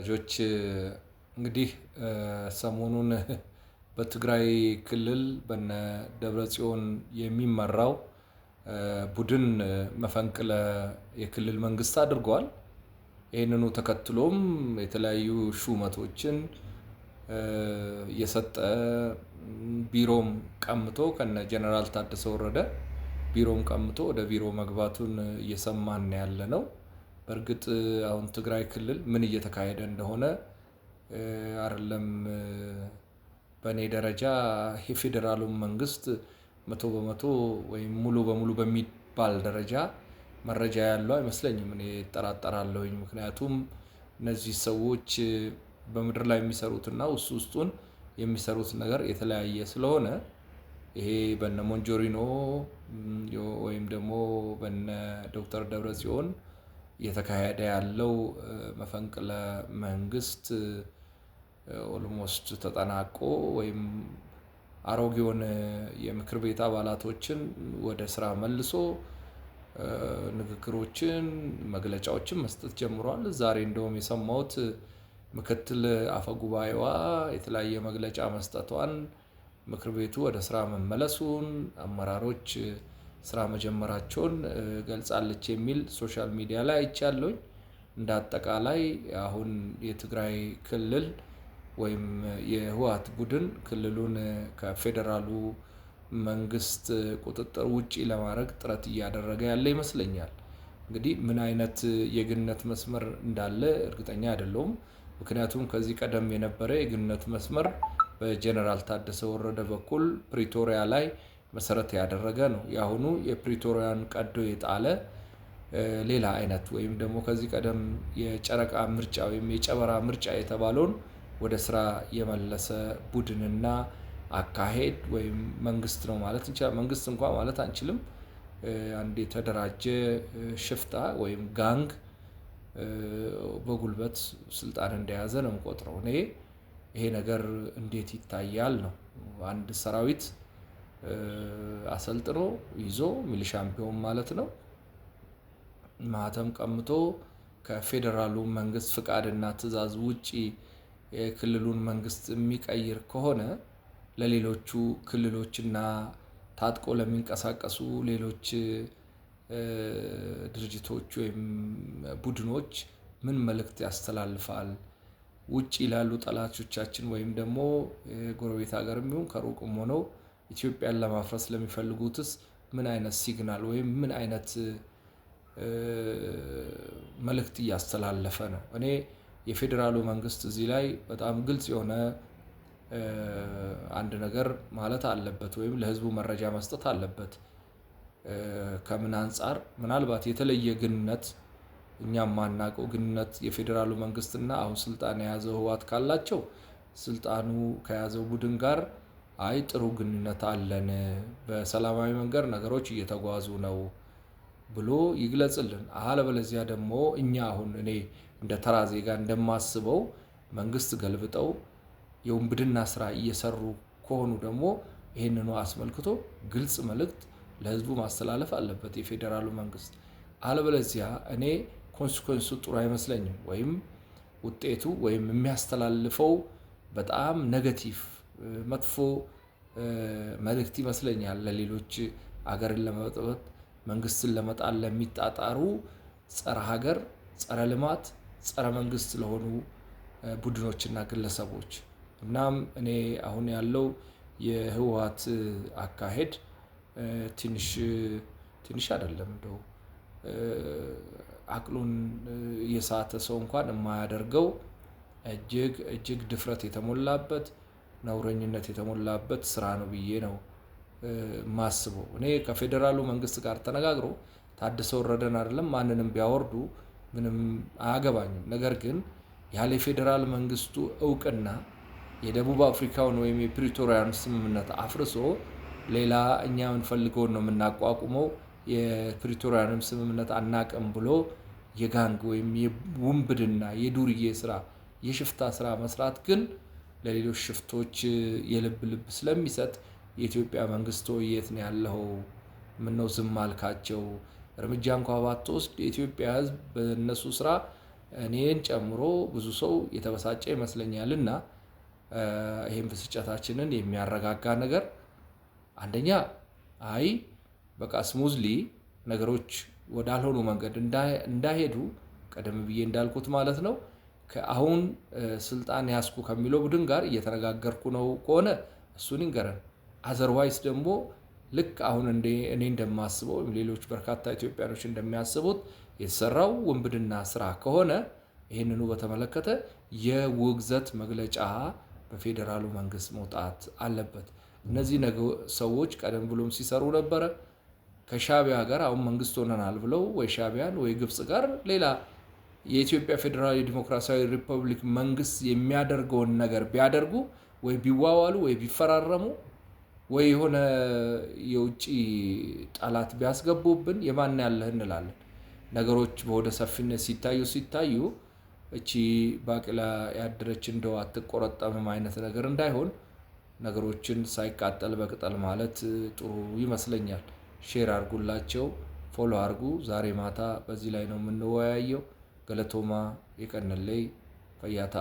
ልጆች እንግዲህ ሰሞኑን በትግራይ ክልል በነ ደብረጽዮን የሚመራው ቡድን መፈንቅለ የክልል መንግስት አድርጓል። ይህንኑ ተከትሎም የተለያዩ ሹመቶችን የሰጠ ቢሮም ቀምቶ ከነ ጀነራል ታደሰ ወረደ ቢሮም ቀምቶ ወደ ቢሮ መግባቱን እየሰማን ያለነው። በእርግጥ አሁን ትግራይ ክልል ምን እየተካሄደ እንደሆነ አይደለም በእኔ ደረጃ የፌዴራሉን መንግስት 100% ወይም ሙሉ በሙሉ በሚባል ደረጃ መረጃ ያለው አይመስለኝም። እኔ እጠራጠራለሁኝ። ምክንያቱም እነዚህ ሰዎች በምድር ላይ የሚሰሩትና ውስጡን የሚሰሩት ነገር የተለያየ ስለሆነ ይሄ በነ ሞንጆሪኖ ወይም ደግሞ በነ ዶክተር ደብረጽዮን እየተካሄደ ያለው መፈንቅለ መንግስት ኦልሞስት ተጠናቆ ወይም አሮጌውን የምክር ቤት አባላቶችን ወደ ስራ መልሶ ንግግሮችን መግለጫዎችን መስጠት ጀምሯል። ዛሬ እንደውም የሰማሁት ምክትል አፈጉባኤዋ የተለያየ መግለጫ መስጠቷን፣ ምክር ቤቱ ወደ ስራ መመለሱን፣ አመራሮች ስራ መጀመራቸውን ገልጻለች የሚል ሶሻል ሚዲያ ላይ አይቻለሁኝ። እንደ አጠቃላይ አሁን የትግራይ ክልል ወይም የህወሓት ቡድን ክልሉን ከፌዴራሉ መንግስት ቁጥጥር ውጪ ለማድረግ ጥረት እያደረገ ያለ ይመስለኛል። እንግዲህ ምን አይነት የግንኙነት መስመር እንዳለ እርግጠኛ አይደለሁም። ምክንያቱም ከዚህ ቀደም የነበረ የግንኙነት መስመር በጀነራል ታደሰ ወረደ በኩል ፕሪቶሪያ ላይ መሰረት ያደረገ ነው። የአሁኑ የፕሪቶሪያን ቀዶ የጣለ ሌላ አይነት ወይም ደግሞ ከዚህ ቀደም የጨረቃ ምርጫ ወይም የጨበራ ምርጫ የተባለውን ወደ ስራ የመለሰ ቡድንና አካሄድ ወይም መንግስት ነው ማለት እንችላለን። መንግስት እንኳን ማለት አንችልም። አንድ የተደራጀ ሽፍታ ወይም ጋንግ በጉልበት ስልጣን እንደያዘ ነው የምቆጥረው። እኔ ይሄ ነገር እንዴት ይታያል ነው። አንድ ሰራዊት አሰልጥኖ ይዞ ሚሊሻም ቢሆን ማለት ነው ማህተም ቀምቶ ከፌዴራሉ መንግስት ፍቃድና ትዕዛዝ ውጪ የክልሉን መንግስት የሚቀይር ከሆነ ለሌሎቹ ክልሎችና ታጥቆ ለሚንቀሳቀሱ ሌሎች ድርጅቶች ወይም ቡድኖች ምን መልእክት ያስተላልፋል? ውጪ ላሉ ጠላቶቻችን ወይም ደግሞ ጎረቤት ሀገርም ይሁን ከሩቅም ሆነው ኢትዮጵያን ለማፍረስ ለሚፈልጉትስ ምን አይነት ሲግናል ወይም ምን አይነት መልእክት እያስተላለፈ ነው? እኔ የፌዴራሉ መንግስት እዚህ ላይ በጣም ግልጽ የሆነ አንድ ነገር ማለት አለበት ወይም ለህዝቡ መረጃ መስጠት አለበት። ከምን አንፃር ምናልባት የተለየ ግንኙነት እኛም ማናውቀው ግንኙነት የፌዴራሉ መንግስትና አሁን ስልጣን የያዘው ህወሓት ካላቸው ስልጣኑ ከያዘው ቡድን ጋር አይ ጥሩ ግንኙነት አለን፣ በሰላማዊ መንገድ ነገሮች እየተጓዙ ነው ብሎ ይግለጽልን። አለበለዚያ ደግሞ እኛ አሁን እኔ እንደ ተራ ዜጋ እንደማስበው መንግስት ገልብጠው የውንብድና ስራ እየሰሩ ከሆኑ ደግሞ ይህንኑ አስመልክቶ ግልጽ መልእክት ለህዝቡ ማስተላለፍ አለበት የፌዴራሉ መንግስት። አለበለዚያ እኔ ኮንሲኩዌንሱ ጥሩ አይመስለኝም። ወይም ውጤቱ ወይም የሚያስተላልፈው በጣም ኔጌቲቭ መጥፎ መልእክት ይመስለኛል ለሌሎች አገርን ለመበጥበጥ መንግስትን ለመጣል ለሚጣጣሩ ጸረ ሀገር፣ ጸረ ልማት፣ ጸረ መንግስት ለሆኑ ቡድኖችና ግለሰቦች። እናም እኔ አሁን ያለው የህወሓት አካሄድ ትንሽ አይደለም እንደው አቅሉን የሳተ ሰው እንኳን የማያደርገው እጅግ ድፍረት የተሞላበት ነውረኝነት የተሞላበት ስራ ነው ብዬ ነው ማስበው። እኔ ከፌዴራሉ መንግስት ጋር ተነጋግሮ ታደሰ ወረደን አይደለም ማንንም ቢያወርዱ ምንም አያገባኝም። ነገር ግን ያለ ፌዴራል መንግስቱ እውቅና የደቡብ አፍሪካውን ወይም የፕሪቶሪያን ስምምነት አፍርሶ ሌላ እኛ የምንፈልገውን ነው የምናቋቁመው የፕሪቶሪያንም ስምምነት አናቅም ብሎ የጋንግ ወይም የውንብድና የዱርዬ ስራ የሽፍታ ስራ መስራት ግን ለሌሎች ሽፍቶች የልብ ስለሚሰጥ የኢትዮጵያ መንግስት የት ነው ያለው? ምነው ዝም አልካቸው? እርምጃ እንኳን ባትወስድ የኢትዮጵያ ህዝብ በእነሱ ስራ እኔን ጨምሮ ብዙ ሰው የተበሳጨ ይመስለኛልና ይሄን ብስጭታችንን የሚያረጋጋ ነገር አንደኛ አይ በቃ ስሙዝሊ ነገሮች ወዳልሆኑ መንገድ እንዳይሄዱ ቀደም ብዬ እንዳልኩት ማለት ነው ከአሁን ስልጣን ያስኩ ከሚለው ቡድን ጋር እየተነጋገርኩ ነው ከሆነ እሱን ይንገረን። አዘርዋይስ ደግሞ ልክ አሁን እኔ እንደማስበው ሌሎች በርካታ ኢትዮጵያኖች እንደሚያስቡት የተሰራው ውንብድና ስራ ከሆነ ይህንኑ በተመለከተ የውግዘት መግለጫ በፌዴራሉ መንግስት መውጣት አለበት። እነዚህ ሰዎች ቀደም ብሎም ሲሰሩ ነበረ ከሻቢያ ጋር አሁን መንግስት ሆነናል ብለው ወይ ሻቢያን ወይ ግብጽ ጋር ሌላ የኢትዮጵያ ፌዴራላዊ ዲሞክራሲያዊ ሪፐብሊክ መንግስት የሚያደርገውን ነገር ቢያደርጉ ወይ ቢዋዋሉ ወይ ቢፈራረሙ ወይ የሆነ የውጪ ጠላት ቢያስገቡብን የማን ያለህ እንላለን። ነገሮች በወደ ሰፊነት ሲታዩ እቺ ባቂላ ያደረች እንደው አትቆረጠምም አይነት ነገር እንዳይሆን ነገሮችን ሳይቃጠል በቅጠል ማለት ጥሩ ይመስለኛል። ሼር አድርጉላቸው፣ ፎሎ አድርጉ። ዛሬ ማታ በዚህ ላይ ነው የምንወያየው። ገለቶማ የቀነለይ ፈያታ